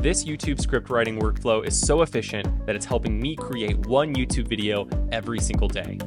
This YouTube script writing workflow is so efficient that it's helping me create one YouTube video every single day.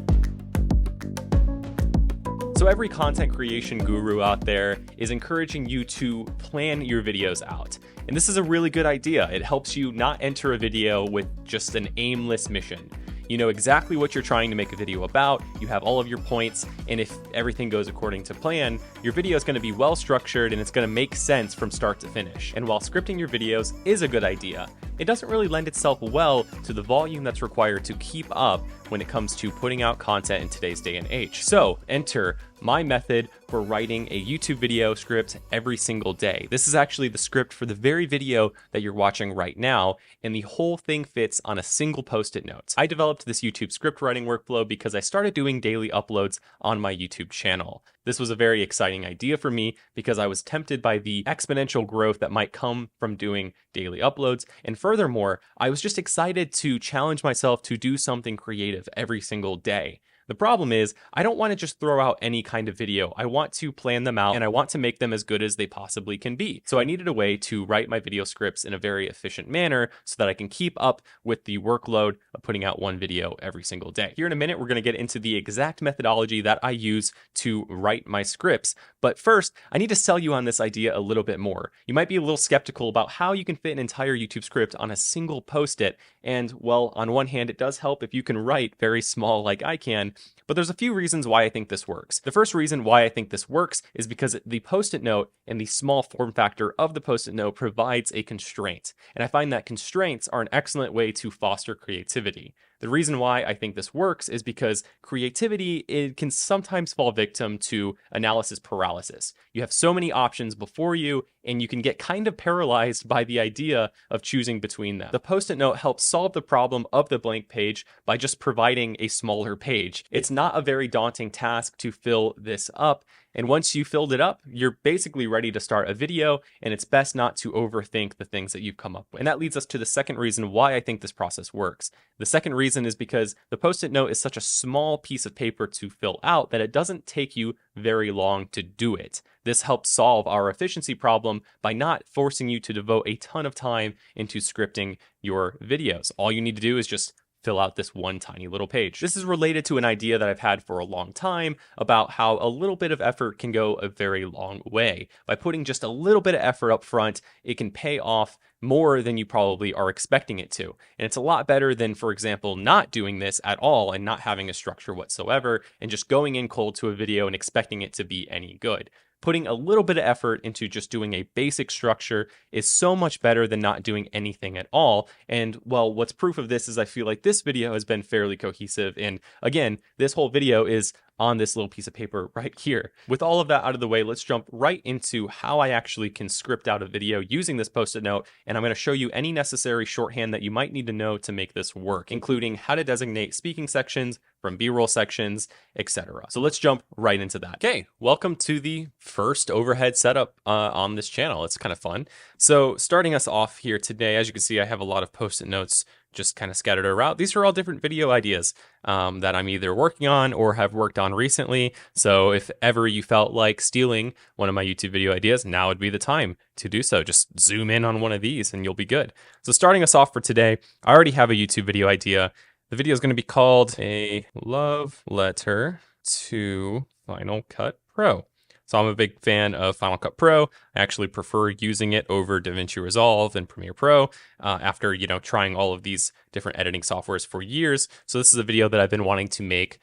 So every content creation guru out there is encouraging you to plan your videos out. And this is a really good idea. It helps you not enter a video with just an aimless mission. You know exactly what you're trying to make a video about, you have all of your points, and if everything goes according to plan, your video is going to be well structured and it's going to make sense from start to finish. And while scripting your videos is a good idea, it doesn't really lend itself well to the volume that's required to keep up when it comes to putting out content in today's day and age. So enter my method for writing a YouTube video script every single day. This is actually the script for the very video that you're watching right now, and the whole thing fits on a single post-it note. I developed this YouTube script writing workflow because I started doing daily uploads on my YouTube channel. This was a very exciting idea for me because I was tempted by the exponential growth that might come from doing daily uploads. And furthermore, I was just excited to challenge myself to do something creative every single day. The problem is, I don't want to just throw out any kind of video. I want to plan them out and I want to make them as good as they possibly can be. So I needed a way to write my video scripts in a very efficient manner so that I can keep up with the workload of putting out one video every single day. Here in a minute, we're going to get into the exact methodology that I use to write my scripts. But first, I need to sell you on this idea a little bit more. You might be a little skeptical about how you can fit an entire YouTube script on a single post-it. And well, on one hand, it does help if you can write very small like I can. But there's a few reasons why I think this works. The first reason why I think this works is because the post-it note and the small form factor of the post-it note provides a constraint. And I find that constraints are an excellent way to foster creativity. The reason why I think this works is because creativity, it can sometimes fall victim to analysis paralysis. You have so many options before you, and you can get kind of paralyzed by the idea of choosing between them. The post-it note helps solve the problem of the blank page by just providing a smaller page. It's not a very daunting task to fill this up. And once you filled it up, you're basically ready to start a video, and it's best not to overthink the things that you've come up with. And that leads us to the second reason why I think this process works. The second reason is because the post-it note is such a small piece of paper to fill out that it doesn't take you very long to do it. This helps solve our efficiency problem by not forcing you to devote a ton of time into scripting your videos. All you need to do is just fill out this one tiny little page. This is related to an idea that I've had for a long time about how a little bit of effort can go a very long way. By putting just a little bit of effort up front, it can pay off more than you probably are expecting it to. And it's a lot better than, for example, not doing this at all and not having a structure whatsoever and just going in cold to a video and expecting it to be any good. Putting a little bit of effort into just doing a basic structure is so much better than not doing anything at all. And well, what's proof of this is I feel like this video has been fairly cohesive. And again, this whole video is on this little piece of paper right here. With all of that out of the way, let's jump right into how I actually can script out a video using this post-it note. And I'm going to show you any necessary shorthand that you might need to know to make this work, including how to designate speaking sections from B-roll sections, etc. So let's jump right into that. Okay, welcome to the first overhead setup on this channel. It's kind of fun. So starting us off here today, as you can see, I have a lot of post-it notes just kind of scattered around. These are all different video ideas that I'm either working on or have worked on recently. So if ever you felt like stealing one of my YouTube video ideas, now would be the time to do so. Just zoom in on one of these and you'll be good. So starting us off for today, I already have a YouTube video idea. The video is going to be called A Love Letter to Final Cut Pro. So I'm a big fan of Final Cut Pro. I actually prefer using it over DaVinci Resolve and Premiere Pro after, trying all of these different editing softwares for years. So this is a video that I've been wanting to make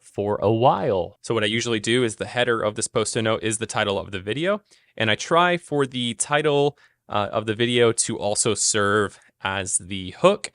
for a while. So what I usually do is the header of this post-it note is the title of the video. And I try for the title of the video to also serve as the hook.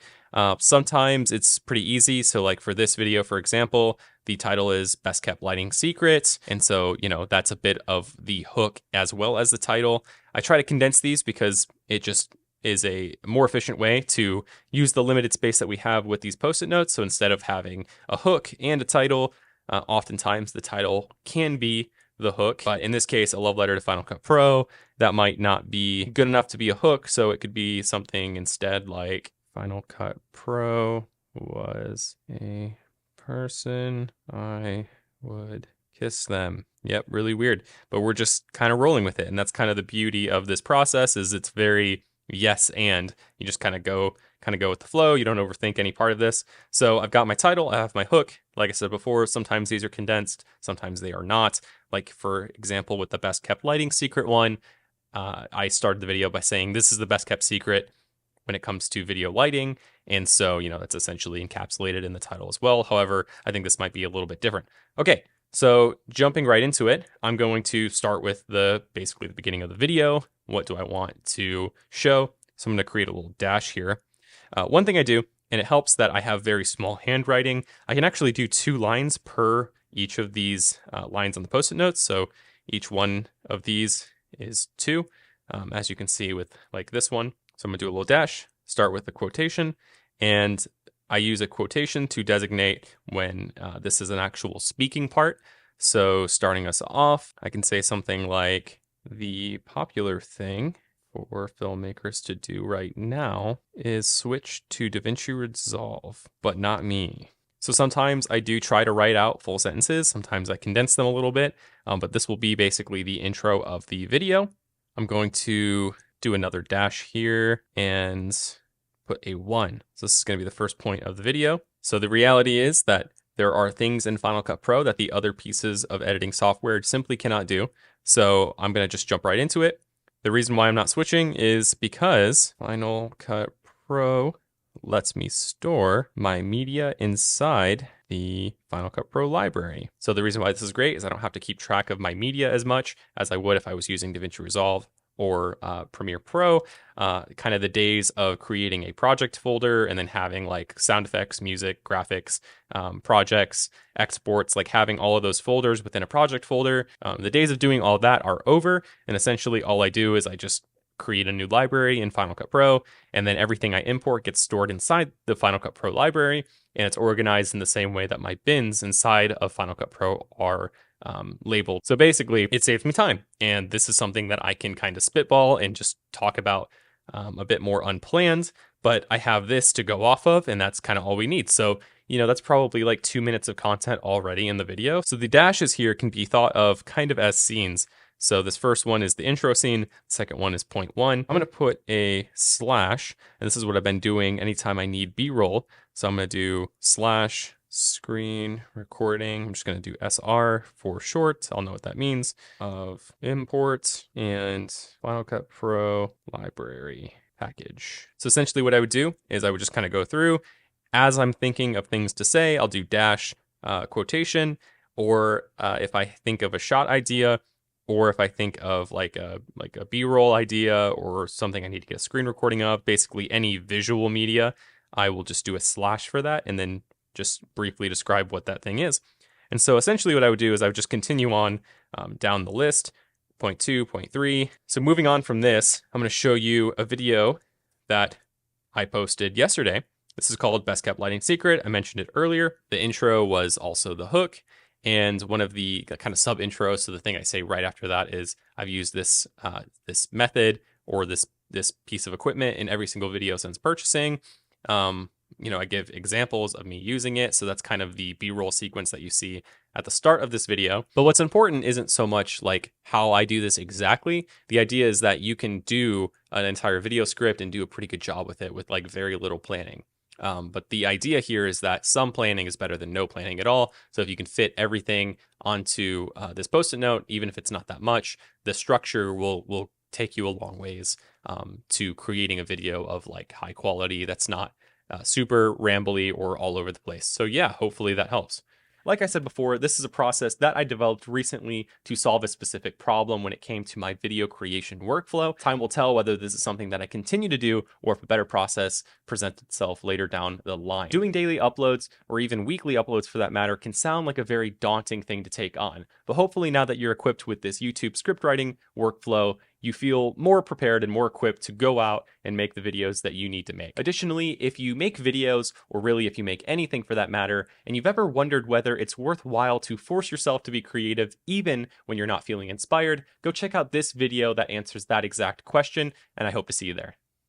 Sometimes it's pretty easy. So like for this video, for example, the title is Best Kept Lighting Secrets. And so, that's a bit of the hook as well as the title. I try to condense these because it just is a more efficient way to use the limited space that we have with these post-it notes. So instead of having a hook and a title, oftentimes the title can be the hook. But in this case, a love letter to Final Cut Pro, that might not be good enough to be a hook. So it could be something instead like Final Cut Pro was a person I would kiss them. Yep, really weird, but we're just kind of rolling with it. And that's kind of the beauty of this process is it's very yes, and you just kind of go with the flow. You don't overthink any part of this. So I've got my title, I have my hook. Like I said before, sometimes these are condensed, sometimes they are not. Like for example, with the best kept lighting secret one, I started the video by saying this is the best kept secret when it comes to video lighting. And so, that's essentially encapsulated in the title as well. However, I think this might be a little bit different. Okay, so jumping right into it, I'm going to start with basically the beginning of the video. What do I want to show? So I'm going to create a little dash here. One thing I do, and it helps that I have very small handwriting, I can actually do 2 lines per each of these lines on the post-it notes. So each one of these is 2, as you can see with like this one. So I'm gonna do a little dash, start with a quotation, and I use a quotation to designate when this is an actual speaking part. So starting us off, I can say something like, the popular thing for filmmakers to do right now is switch to DaVinci Resolve, but not me. So sometimes I do try to write out full sentences. Sometimes I condense them a little bit, but this will be basically the intro of the video. I'm going to do another dash here and put a 1. So this is going to be the first point of the video. So the reality is that there are things in Final Cut Pro that the other pieces of editing software simply cannot do. So I'm going to just jump right into it. The reason why I'm not switching is because Final Cut Pro lets me store my media inside the Final Cut Pro library. So the reason why this is great is I don't have to keep track of my media as much as I would if I was using DaVinci Resolve or Premiere Pro. Kind of the days of creating a project folder and then having like sound effects, music, graphics, projects, exports, like having all of those folders within a project folder. The days of doing all that are over. And essentially all I do is I just create a new library in Final Cut Pro, and then everything I import gets stored inside the Final Cut Pro library, and it's organized in the same way that my bins inside of Final Cut Pro are labeled. So basically it saves me time, and this is something that I can kind of spitball and just talk about a bit more unplanned, but I have this to go off of, and that's kind of all we need. So that's probably like 2 minutes of content already in the video. So the dashes here can be thought of kind of as scenes. So this first one is the intro scene. The second one is point 1. I'm going to put a slash, and this is what I've been doing anytime I need B-roll. So I'm going to do slash screen recording. I'm just going to do SR for short. I'll know what that means, of import and Final Cut Pro library package. So essentially what I would do is I would just kind of go through. As I'm thinking of things to say, I'll do dash quotation, or if I think of a shot idea, or if I think of like a B-roll idea or something I need to get a screen recording of, basically any visual media, I will just do a slash for that and then just briefly describe what that thing is. And so essentially what I would do is I would just continue on down the list, point 2, point 3. So moving on from this, I'm going to show you a video that I posted yesterday. This is called Best Kept Lighting Secret. I mentioned it earlier. The intro was also the hook. And one of the kind of sub intros, so the thing I say right after that is I've used this this method or this piece of equipment in every single video since purchasing. I give examples of me using it. So that's kind of the B-roll sequence that you see at the start of this video. But what's important isn't so much like how I do this exactly. The idea is that you can do an entire video script and do a pretty good job with it with like very little planning. But the idea here is that some planning is better than no planning at all. So if you can fit everything onto this post-it note, even if it's not that much, the structure will take you a long ways to creating a video of like high quality that's not super rambly or all over the place. So yeah, hopefully that helps. Like I said before, this is a process that I developed recently to solve a specific problem when it came to my video creation workflow. Time will tell whether this is something that I continue to do or if a better process presents itself later down the line. Doing daily uploads, or even weekly uploads for that matter, can sound like a very daunting thing to take on. But hopefully now that you're equipped with this YouTube script writing workflow, you feel more prepared and more equipped to go out and make the videos that you need to make. Additionally, if you make videos, or really if you make anything for that matter, and you've ever wondered whether it's worthwhile to force yourself to be creative even when you're not feeling inspired, go check out this video that answers that exact question, and I hope to see you there.